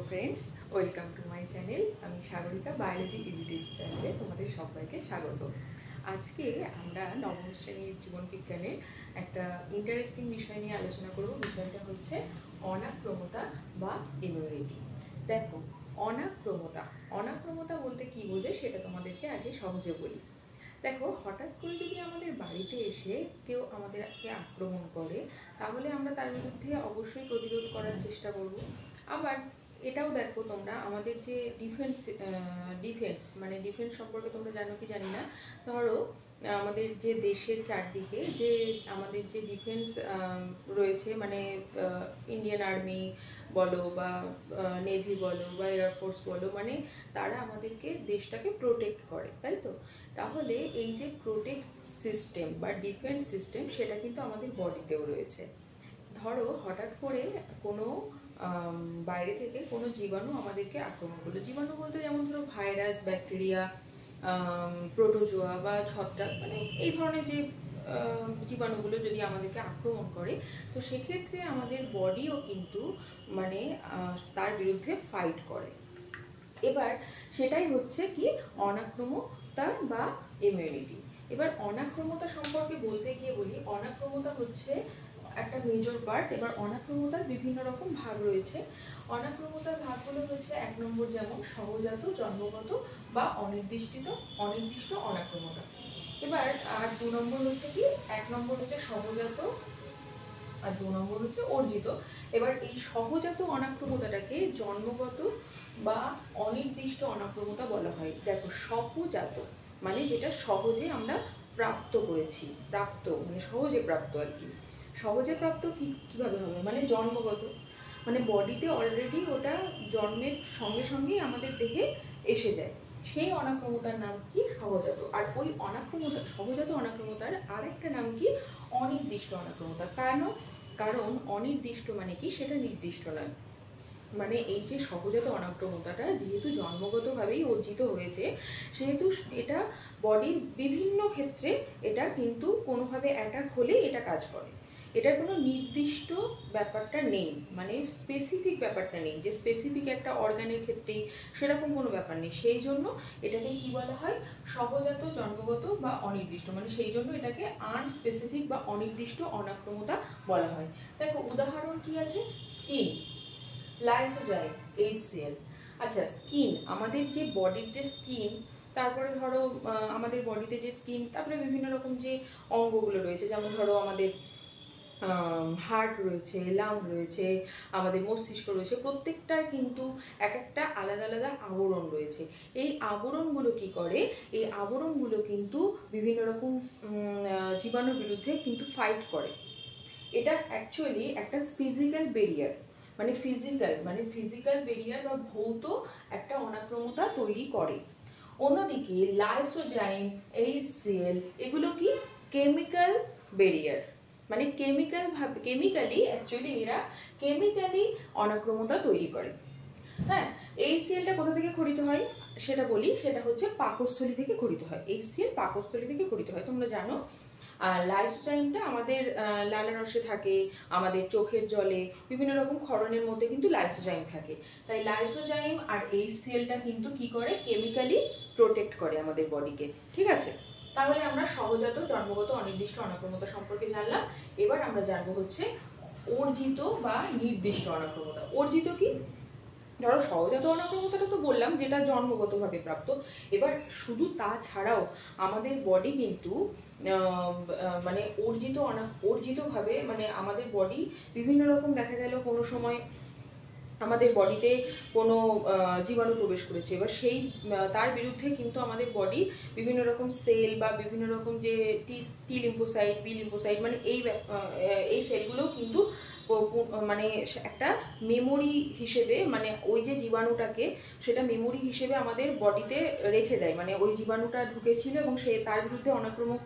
Friends, welcome to my channel. আমি Sagarika, biology easy tips চ্যানেলে তোমাদের সবাইকে স্বাগত। আজকে আমরা নবম শ্রেণীর জীবনবিজ্ঞানের একটা ইন্টারেস্টিং বিষয় নিয়ে আলোচনা করব। বিষয়টা হচ্ছে অনাক্রমতা বা ইমিউনিটি। দেখো, অনাক্রমতা বলতে কি বোঝে সেটা তোমাদেরকে আগে সহজে বলি। দেখো, হঠাৎ করে যদি আমাদের বাড়িতে এসে কেউ আমাদেরকে আক্রমণ করে, তাহলে আমরা তার বিরুদ্ধে অবশ্যই প্রতিরোধ করার চেষ্টা করব। আবার এটাও দেখো তোমরা, আমাদের যে ডিফেন্স সম্পর্কে তোমরা জানো কি জানি না। ধরো, আমাদের যে দেশের চারদিকে যে আমাদের যে ডিফেন্স রয়েছে, মানে ইন্ডিয়ান আর্মি বলো বা নেভি বলো বা এয়ারফোর্স বলো, মানে তারা আমাদেরকে দেশটাকে প্রোটেক্ট করে, তাই তো? তাহলে এই যে প্রোটেক্ট সিস্টেম বা ডিফেন্স সিস্টেম, সেটা কিন্তু আমাদের বডিতেও রয়েছে। ধরো, হঠাৎ করে কোনো বাইরে থেকে কোনো জীবাণু আমাদেরকে আক্রমণ করলো। জীবাণু বলতে যেমন ধরো ভাইরাস, ব্যাকটেরিয়া, প্রোটোজোয়া বা ছত্রাক, মানে এই ধরনের যে জীবাণুগুলো যদি আমাদেরকে আক্রমণ করে, তো সেক্ষেত্রে আমাদের বডিও কিন্তু মানে তার বিরুদ্ধে ফাইট করে। এবার সেটাই হচ্ছে কি অনাক্রমতা বা ইমিউনিটি। এবার অনাক্রমতা সম্পর্কে বলতে গিয়ে বলি, অনাক্রমতা হচ্ছে একটা মেজর পার্ট। এবার অনাক্রমতার বিভিন্ন রকম ভাগ রয়েছে। অনাক্রমতার ভাগগুলো হচ্ছে, 1 নম্বর যেমন সহজাত, জন্মগত বা অনির্দিষ্ট অনাক্রমতা। এবার আর 2 নম্বর হচ্ছে কি, 1 নম্বর হচ্ছে সহজাত আর 2 নম্বর হচ্ছে অর্জিত। এবার এই সহজাত অনাক্রমতাটাকে জন্মগত বা অনির্দিষ্ট অনাক্রমতা বলা হয়। দেখো, সহজাত মানে যেটা সহজে আমরা প্রাপ্ত করেছি, মানে সহজে প্রাপ্ত আর কি। সহজে প্রাপ্ত কিভাবে হবে, মানে জন্মগত, মানে বডিতে অলরেডি ওটা জন্মের সঙ্গে সঙ্গেই আমাদের দেহে এসে যায়, সেই অনাক্রমতার নাম কি সহজাত। আর ওই সহজাত অনাক্রমতার আরেকটা নাম কি অনির্দিষ্ট অনাক্রমতা। কারণ অনির্দিষ্ট মানে কি, সেটা নির্দিষ্ট নয়। মানে এই যে সহজাত অনাক্রমতাটা যেহেতু জন্মগতভাবেই অর্জিত হয়েছে, সেহেতু এটা বডির বিভিন্ন ক্ষেত্রে এটা কিন্তু কোনোভাবে অ্যাটাক হলে এটা কাজ করে। এটার কোনো নির্দিষ্ট ব্যাপারটা নেই, মানে স্পেসিফিক ব্যাপারটা নেই যে স্পেসিফিক একটা অর্গানের ক্ষেত্রেই, সেরকম কোনো ব্যাপার নেই। সেই জন্য এটাকে কি বলা হয়, সহজাত, জন্মগত বা অনির্দিষ্ট, মানে সেই জন্য এটাকে আনস্পেসিফিক বা অনির্দিষ্ট অনাক্রমতা বলা হয়। দেখো, উদাহরণ কি আছে, স্কিন, লাইসোজাইম, HCl। আচ্ছা, স্কিন, আমাদের যে বডির যে স্কিন, তারপরে ধরো আমাদের বডিতে যে স্কিন, তারপরে বিভিন্ন রকম যে অঙ্গগুলো রয়েছে, যেমন ধরো আমাদের হার্ট রয়েছে, লাং রয়েছে, আমাদের মস্তিষ্ক রয়েছে, প্রত্যেকটার কিন্তু এক একটা আলাদা আলাদা আবরণ রয়েছে। এই আবরণগুলো কি করে, এই আবরণগুলো কিন্তু বিভিন্ন রকম জীবাণুর বিরুদ্ধে কিন্তু ফাইট করে। এটা অ্যাকচুয়ালি একটা ফিজিক্যাল বেরিয়ার, মানে ফিজিক্যাল বেরিয়ার বা ভৌত একটা অনাক্রমতা তৈরি করে। অন্যদিকে লাইসোজাইম, HCl এগুলো কি কেমিক্যাল বেরিয়ার, মানে কেমিক্যালি অ্যাকচুয়ালি এরা কেমিক্যালি অনাক্রমতা তৈরি করে। হ্যাঁ, HClটা কোথা থেকে খরিত হয় সেটা বলি, সেটা হচ্ছে পাকস্থলী থেকে খরিত হয়। HCl পাকস্থলী থেকে খরিত হয়, তোমরা জানো। আর লাইসোজাইমটা আমাদের লালারসে থাকে, আমাদের চোখের জলে, বিভিন্ন রকম ক্ষরণের মধ্যে কিন্তু লাইসোজাইম থাকে। তাই লাইসোজাইম আর HClটা কিন্তু কি করে, কেমিক্যালি প্রোটেক্ট করে আমাদের বডিকে। ঠিক আছে, তাহলে আমরা সহজাত, জন্মগত, অনির্দিষ্ট অনাক্রমতা সম্পর্কে জানলাম। এবার আমরা জানবো হচ্ছে অর্জিত বা নির্দিষ্ট অনাক্রমতা। অর্জিত কি, ধরো সহজাত অনাক্রমতাটা তো বললাম, যেটা জন্মগতভাবে প্রাপ্ত। এবার শুধু তাছাড়াও আমাদের বডি কিন্তু মানে অর্জিতভাবে, মানে আমাদের বডি বিভিন্ন রকম, দেখা গেল কোনো সময় আমাদের বডিতে কোনো জীবাণু প্রবেশ করেছে, এবার তার বিরুদ্ধে কিন্তু আমাদের বডি বিভিন্ন রকম সেল বা বিভিন্ন রকম যে টি লিম্ফোসাইট, বি লিম্ফোসাইট, মানে এই সেলগুলোও কিন্তু মানে একটা মেমোরি হিসেবে, মানে ওই যে জীবাণুটাকে, সেটা মেমোরি হিসেবে আমাদের বডিতে রেখে দেয়। মানে ওই জীবাণুটা ঢুকেছিল এবং তার বিরুদ্ধে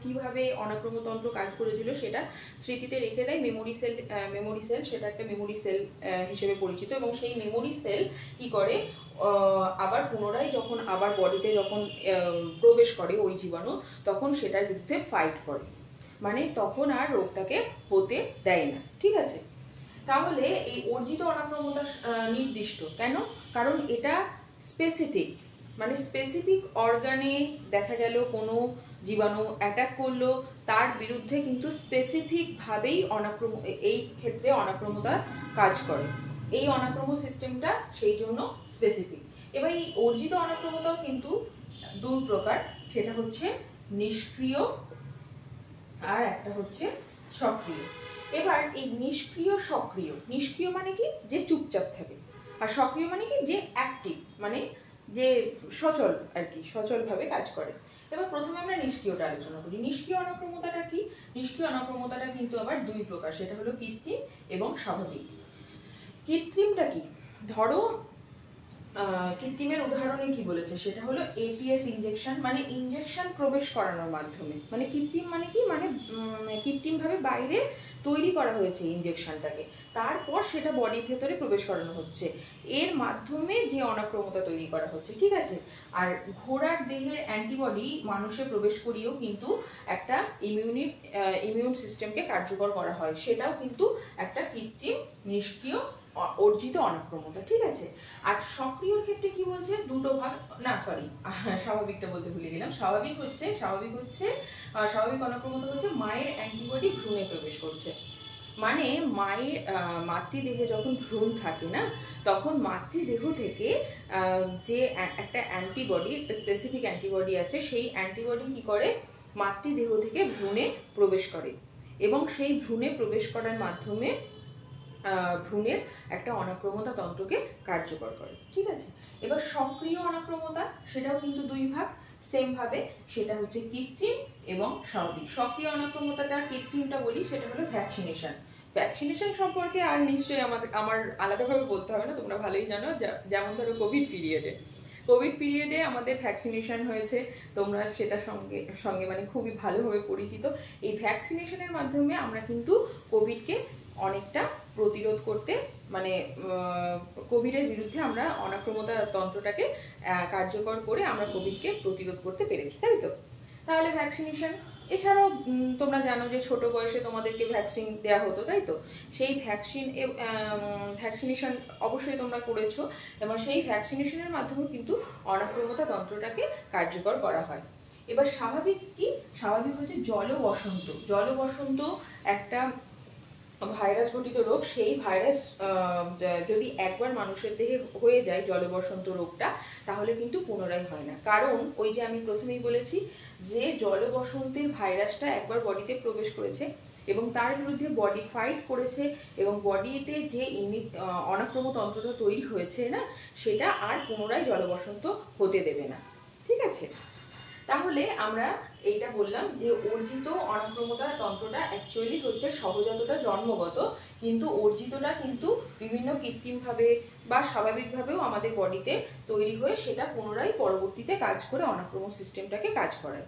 কিভাবে অনাক্রমতন্ত্র কাজ করেছিল সেটা স্মৃতিতে রেখে দেয় মেমোরি সেল। সেটা একটা মেমোরি সেল হিসেবে পরিচিত। এবং সেই মেমোরি সেল কি করে, আবার পুনরায় যখন আবার বডিতে যখন প্রবেশ করে ওই জীবাণু, তখন সেটার বিরুদ্ধে ফাইট করে, মানে তখন আর রোগটাকে হতে দেয় না। ঠিক আছে, তাহলে এই অর্জিত অনাক্রমতা নির্দিষ্ট কেন? কারণ এটা স্পেসিফিক, মানে স্পেসিফিক অর্গানে দেখা গেল কোনো জীবাণু অ্যাটাক করলো, তার বিরুদ্ধে কিন্তু স্পেসিফিক ভাবেই এই ক্ষেত্রে অনাক্রমতা কাজ করে। এই অনাক্রম সিস্টেমটা সেই জন্য স্পেসিফিক। এবার এই অর্জিত অনাক্রমতাও কিন্তু দুই প্রকার, সেটা হচ্ছে নিষ্ক্রিয় আর একটা হচ্ছে সক্রিয়। এবার এই নিষ্ক্রিয় সক্রিয়, নিষ্ক্রিয় মানে কি, যে চুপচাপ থাকে, আর সক্রিয় মানে কি, যে অ্যাক্টিভ, মানে যে সচল আর কি, সচল ভাবে কাজ করে। এবার প্রথমে আমরা নিষ্ক্রিয়টা আলোচনা করি। নিষ্ক্রিয় অনাক্রমতাটা কি? নিষ্ক্রিয় অনাক্রমতাটা কিন্তু আবার দুই প্রকার, সেটা হলো কৃত্রিম এবং স্বাভাবিক। কৃত্রিমটা কি? ধরো কৃত্রিমের উদাহরণে কি বলেছে, সেটা হলো এপিএস ইনজেকশন, মানে ইনজেকশন প্রবেশ করানোর মাধ্যমে। মানে কৃত্রিম মানে কি, মানে কৃত্রিম ভাবে বাইরে তৈরি করা হয়েছে ইনজেকশনটাকে, তারপর সেটা বডির ভেতরে প্রবেশ করানো হচ্ছে, এর মাধ্যমে যে অনাক্রমতা তৈরি করা হচ্ছে, ঠিক আছে। আর ঘোড়ার দেহের অ্যান্টিবডি মানুষে প্রবেশ করিয়েও কিন্তু একটা ইমিউন সিস্টেমকে কার্যকর করা হয়, সেটাও কিন্তু একটা কৃত্রিম নিষ্ক্রিয় অর্জিত অনাক্রমতা, ঠিক আছে। আর সক্রিয় ক্ষেত্রে কি বলছে, দুটো ভাগ, না সরি স্বাভাবিকটা বলতে ভুলে গেলাম। স্বাভাবিক অনাক্রমতা হচ্ছে মায়ের অ্যান্টিবডি ভ্রূণে প্রবেশ করছে। মানে মায়ের মাতৃদেহে যখন ভ্রূণ থাকে না, তখন মাতৃদেহ থেকে যে একটা অ্যান্টিবডি, একটা স্পেসিফিক অ্যান্টিবডি আছে, সেই অ্যান্টিবডি কি করে, মাতৃদেহ থেকে ভ্রূণে প্রবেশ করে, এবং সেই ভ্রূণে প্রবেশ করার মাধ্যমে ভ্রূণের একটা অনাক্রমতা তন্ত্রকে কার্যকর করে, ঠিক আছে। এবার সক্রিয় অনাক্রমতা, সেটাও কিন্তু দুই ভাগ, সেম ভাবে, সেটা হচ্ছে কৃত্রিম এবং স্বাভাবিক। সক্রিয় অনাক্রমতাটা, কৃত্রিমটা বলি, সেটা হলো ভ্যাকসিনেশন। ভ্যাকসিনেশন সম্পর্কে আর নিশ্চয়ই আমার আলাদাভাবে বলতে হবে না, তোমরা ভালোই জানো। যেমন ধরো কোভিড পিরিয়ডে আমাদের ভ্যাকসিনেশন হয়েছে, তোমরা সেটা সঙ্গে মানে খুবই ভালোভাবে পরিচিত। এই ভ্যাকসিনেশনের মাধ্যমে আমরা কিন্তু কোভিডকে অনেকটা প্রতিরোধ করতে, মানে কোভিডের বিরুদ্ধে আমরা অনাক্রমতা তন্ত্রটাকে কার্যকর করে আমরা কোভিডকে প্রতিরোধ করতে পেরেছি, তাই তো। তাহলে ভ্যাকসিনেশন, এছাড়াও তোমরা জানো যে ছোট বয়সে তোমাদেরকে ভ্যাকসিন দেওয়া হতো, তাই তো। সেই ভ্যাকসিনেশন অবশ্যই তোমরা করেছো, এবং সেই ভ্যাকসিনেশনের মাধ্যমে কিন্তু অনাক্রমতা তন্ত্রটাকে কার্যকর করা হয়। এবার স্বাভাবিক কি? স্বাভাবিক হচ্ছে জলবসন্ত একটা ভাইরাস ঘটিত রোগ। সেই ভাইরাস যদি একবার মানুষের দেহে হয়ে যায় জলবসন্ত রোগটা, তাহলে কিন্তু পুনরায় হয় না। কারণ ওই যে আমি প্রথমেই বলেছি যে জলবসন্তের ভাইরাসটা একবার বডিতে প্রবেশ করেছে এবং তার বিরুদ্ধে বডি ফাইট করেছে, এবং বডিতে যে অনাক্রম তন্ত্রটা তৈরি হয়েছে না, সেটা আর পুনরায় জলবসন্ত হতে দেবে না, ঠিক আছে। তাহলে আমরা এইটা বললাম যে অর্জিত অনাক্রমতা তন্ত্রটা অ্যাকচুয়ালি হচ্ছে সহজাতটা, জন্মগত, কিন্তু অর্জিতটা কিন্তু বিভিন্ন কৃত্রিমভাবে বা স্বাভাবিকভাবেও আমাদের বডিতে তৈরি হয়ে সেটা পুনরায় পরবর্তীতে কাজ করে অনাক্রম সিস্টেমটাকে কাজ করায়,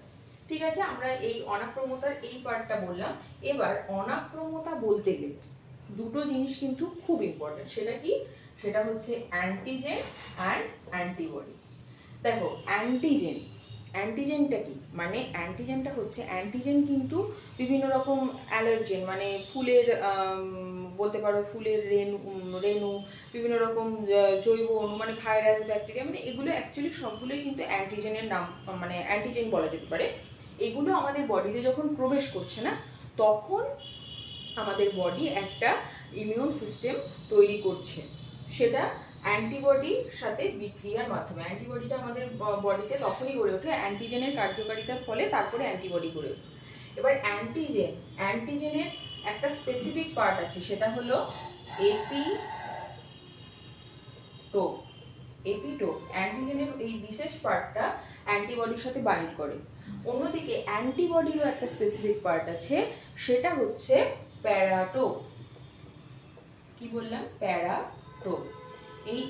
ঠিক আছে। আমরা এই অনাক্রমতার এই পার্টটা বললাম। এবার অনাক্রমতা বলতে গেলে দুটো জিনিস কিন্তু খুব ইম্পর্টেন্ট, সেটা কি? সেটা হচ্ছে অ্যান্টিজেন অ্যান্ড অ্যান্টিবডি। দেখো অ্যান্টিজেনটা কি? মানে অ্যান্টিজেনটা হচ্ছে, অ্যান্টিজেন কিন্তু বিভিন্ন রকম অ্যালার্জেন, মানে ফুলের বলতে পারো ফুলের রেণু, বিভিন্ন রকম জৈব অণু, মানে ভাইরাস, ব্যাকটেরিয়া, মানে এগুলো অ্যাকচুয়ালি সবগুলোই কিন্তু অ্যান্টিজেনের নাম, মানে অ্যান্টিজেন বলা যেতে পারে। এগুলো আমাদের বডিতে যখন প্রবেশ করছে না, তখন আমাদের বডি একটা ইমিউন সিস্টেম তৈরি করছে, সেটা অ্যান্টিবডির সাথে বিক্রিয়ার মাধ্যমে। অ্যান্টিবডিটা আমাদের বডিতে তখনই গড়ে ওঠে অ্যান্টিজেনের কার্যকারিতার ফলে, তারপরে অ্যান্টিবডি গড়ে ওঠে। এবার অ্যান্টিজেনের একটা স্পেসিফিক পার্ট আছে, সেটা হলো এপিটোপ। অ্যান্টিজেনের এই বিশেষ পার্টটা অ্যান্টিবডির সাথে বাইন্ড করে। অন্যদিকে অ্যান্টিবডিরও একটা স্পেসিফিক পার্ট আছে, সেটা হচ্ছে প্যারাটোপ। কি বললাম? প্যারাটোপ। এই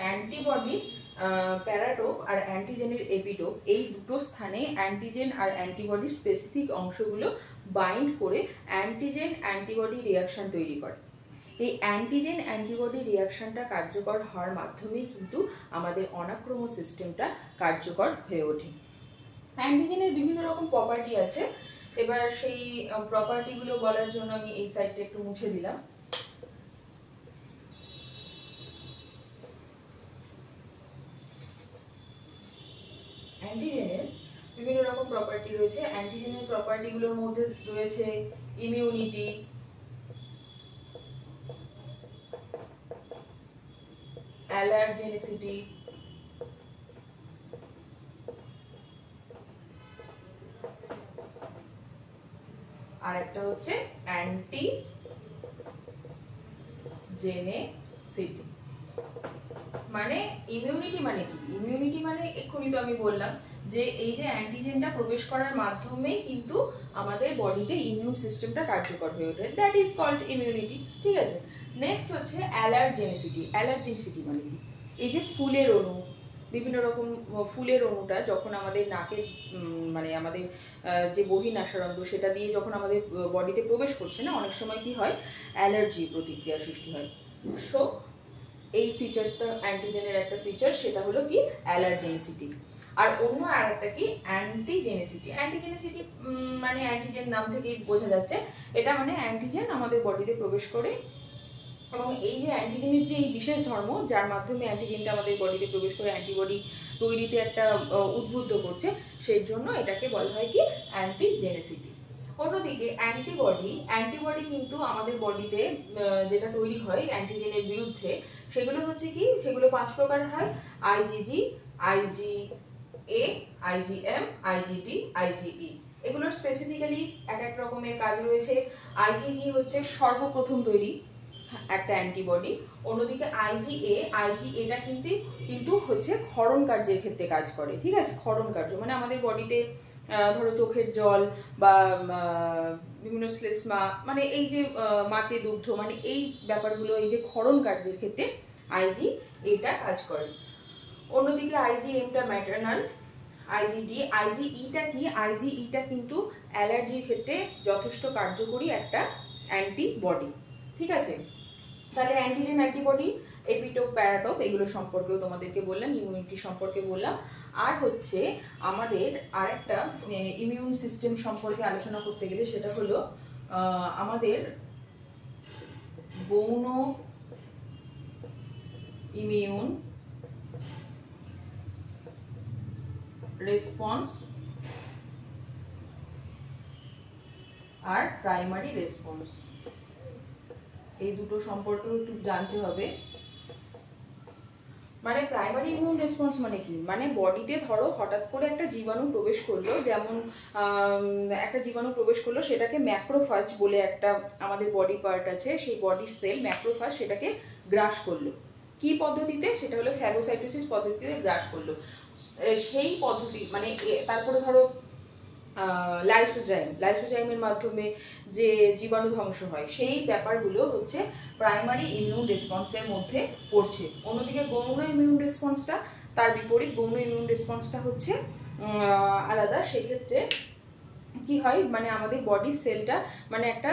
অ্যান্টিবডি প্যারাটোপ আর অ্যান্টিজেনের এপিটোপ, এই দুটো স্থানে অ্যান্টিজেন আর অ্যান্টিবডির স্পেসিফিক অংশগুলো বাইন্ড করে অ্যান্টিজেন অ্যান্টিবডি রিয়াকশন তৈরি করে। এই অ্যান্টিজেন অ্যান্টিবডি রিয়াকশনটা কার্যকর হওয়ার মাধ্যমেই কিন্তু আমাদের অনাক্রম সিস্টেমটা কার্যকর হয়ে ওঠে। অ্যান্টিজেনের বিভিন্ন রকম প্রপার্টি আছে, এবার সেই প্রপার্টিগুলো বলার জন্য আমি এই সাইডটা একটু মুছে দিলাম। অ্যান্টিজেনের বিভিন্ন রকম প্রপার্টি রয়েছে। অ্যান্টিজেনের প্রপার্টিগুলোর মধ্যে রয়েছে ইমিউনিটি, অ্যালার্জেনিসিটি, আর একটা হচ্ছে অ্যান্টিজেনেসিটি। মানে ইমিউনিটি মানে কি? ইমিউনিটি মানে এক্ষুনি তো আমি বললাম যে এই যে অ্যান্টিজেনটা প্রবেশ করার মাধ্যমেই কিন্তু আমাদের বডিতে ইমিউন সিস্টেমটা কার্যকর হয়ে ওঠে, দ্যাট ইজ কল্ড ইমিউনিটি। ঠিক আছে, নেক্সট হচ্ছে অ্যালার্জেনিসিটি। অ্যালার্জেনিসিটি মানে কি? এই যে ফুলের অণু, বিভিন্ন রকম ফুলের অণুটা যখন আমাদের নাকে মানে আমাদের যে বহির্নাসারন্ধ্র সেটা দিয়ে যখন আমাদের বডিতে প্রবেশ করছে না, অনেক সময় কি হয়, অ্যালার্জি প্রতিক্রিয়া সৃষ্টি হয়। সো এই ফিচার্সটা অ্যান্টিজেনের একটা ফিচার, সেটা হলো কি অ্যালার্জেনিসিটি। আর অন্য আর একটা কি অ্যান্টিজেনিসিটি। অ্যান্টিজেনিসিটি মানে অ্যান্টিজেন নাম থেকেই বোঝা যাচ্ছে, এটা মানে অ্যান্টিজেন আমাদের বডিতে প্রবেশ করে, এবং এই যে অ্যান্টিজেনের যে এই বিশেষ ধর্ম যার মাধ্যমে অ্যান্টিজেনটা আমাদের বডিতে প্রবেশ করে অ্যান্টিবডি তৈরিতে একটা উদ্বুদ্ধ করছে, সেই জন্য এটাকে বলা হয় কি অ্যান্টিজেনিসিটি। অন্যদিকে অ্যান্টিবডি কিন্তু আমাদের বডিতে যেটা তৈরি হয় অ্যান্টিজেনের বিরুদ্ধে, সেগুলো হচ্ছে কি, সেগুলো 5 প্রকার হয়: IgG, IGA, IgM, IGT, IgE. এগুলোর স্পেসিফিক্যালি এক এক রকমের কাজ রয়েছে। আইজিজি হচ্ছে সর্বপ্রথম তৈরি একটা অ্যান্টিবডি। অন্যদিকে আইজিএটা কিন্তু হচ্ছে ক্ষরণ কার্যের ক্ষেত্রে কাজ করে। ঠিক আছে, ক্ষরণ কার্য মানে আমাদের বডিতে ধরো চোখের জল বা বিভিন্ন শ্লেষ্মা, মানে এই যে মাতৃ দুগ্ধ, মানে এই ব্যাপারগুলো, এই যে ক্ষরণ কার্যের ক্ষেত্রে এটা কাজ করে। অন্যদিকে আইজিএমটা ম্যাটারনাল, আইজিইটা কিন্তু অ্যালার্জির ক্ষেত্রে যথেষ্ট কার্যকরী একটা অ্যান্টিবডি। ঠিক আছে, তাহলে অ্যান্টিজেন, অ্যান্টিবডি, এপিটোপ, প্যারাটোপ এগুলো সম্পর্কেও তোমাদেরকে বললাম, ইমিউনিটি সম্পর্কে বললাম। আর হচ্ছে আমাদের আরেকটা ইমিউন সিস্টেম সম্পর্কে আলোচনা করতে গেলে সেটা হলো আমাদের গৌণ ইমিউন রেসপন্স আর প্রাইমারি রেসপন্স, এই দুটো সম্পর্কেও একটু জানতে হবে। মানে প্রাইমারি ইমিউন রেসপন্স মানে কি? মানে বডিতে ধরো হঠাৎ করে একটা জীবাণু প্রবেশ করলো, যেমন একটা জীবাণু প্রবেশ করলো, সেটাকে ম্যাক্রোফাজ বলে একটা আমাদের বডি পার্ট আছে, সেই বডি সেল ম্যাক্রোফাজ সেটাকে গ্রাস করলো। কি পদ্ধতিতে? সেটা হলো ফ্যাগোসাইটোসিস পদ্ধতিতে গ্রাস করলো। সেই পদ্ধতি মানে তারপরে ধরো লাইসোজাইমের মাধ্যমে যে জীবাণু ধ্বংস হয়, সেই ব্যাপারগুলো হচ্ছে প্রাইমারি ইমিউন রেসপন্সের মধ্যে পড়ছে। অন্যদিকে গৌণ ইমিউন রেসপন্সটা তার বিপরীত। গৌণ ইমিউন রেসপন্সটা হচ্ছে আলাদা। সেক্ষেত্রে কি হয়, মানে আমাদের বডির সেলটা মানে একটা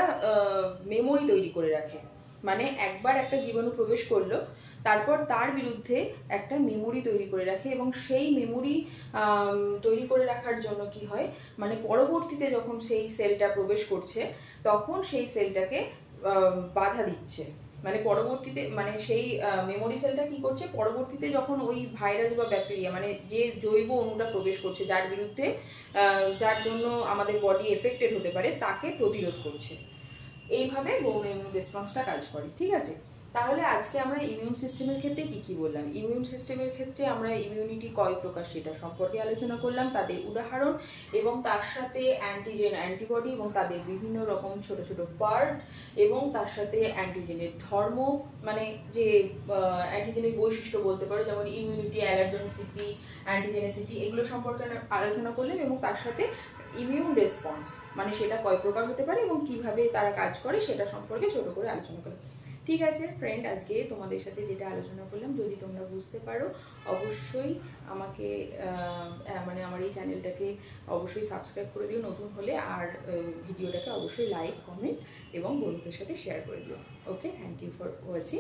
মেমোরি তৈরি করে রাখে। মানে একবার একটা জীবাণু প্রবেশ করলো, তারপর তার বিরুদ্ধে একটা মেমোরি তৈরি করে রাখে, এবং সেই মেমোরি তৈরি করে রাখার জন্য কি হয়, মানে পরবর্তীতে যখন সেই সেলটা প্রবেশ করছে তখন সেই সেলটাকে বাধা দিচ্ছে। মানে পরবর্তীতে মানে সেই মেমোরি সেলটা কি করছে, পরবর্তীতে যখন ওই ভাইরাস বা ব্যাকটেরিয়া মানে যে জৈব অণুটা প্রবেশ করছে যার বিরুদ্ধে যার জন্য আমাদের বডি এফেক্টেড হতে পারে, তাকে প্রতিরোধ করছে। এইভাবে গৌণ ইমিউন রেসপন্সটা কাজ করে। ঠিক আছে, তাহলে আজকে আমরা ইমিউন সিস্টেমের ক্ষেত্রে কি বললাম? ইমিউন সিস্টেমের ক্ষেত্রে আমরা ইমিউনিটি কয় প্রকার সেটা সম্পর্কে আলোচনা করলাম, তাদের উদাহরণ, এবং তার সাথে অ্যান্টিজেন, অ্যান্টিবডি এবং তাদের বিভিন্ন রকম ছোট ছোট পার্ট, এবং তার সাথে অ্যান্টিজেনের ধর্ম, মানে যে অ্যান্টিজেনের বৈশিষ্ট্য বলতে পারো, যেমন ইমিউনিটি, অ্যালার্জেনিসিটি, অ্যান্টিজেনিসিটি, এগুলো সম্পর্কে আলোচনা করলাম, এবং তার সাথে ইমিউন রেসপন্স মানে সেটা কয় প্রকার হতে পারে এবং কিভাবে তারা কাজ করে সেটা সম্পর্কে ছোট করে আলোচনা করলাম। ঠিক আছে ফ্রেন্ড, আজকে তোমাদের সাথে যেটা আলোচনা করলাম যদি তোমরা বুঝতে পারো, অবশ্যই আমাকে মানে আমার এই চ্যানেলটাকে অবশ্যই সাবস্ক্রাইব করে দিও নতুন হলে, আর ভিডিওটাকে অবশ্যই লাইক, কমেন্ট এবং বন্ধুদের সাথে শেয়ার করে দিও। ওকে, থ্যাংক ইউ ফর ওয়াচিং।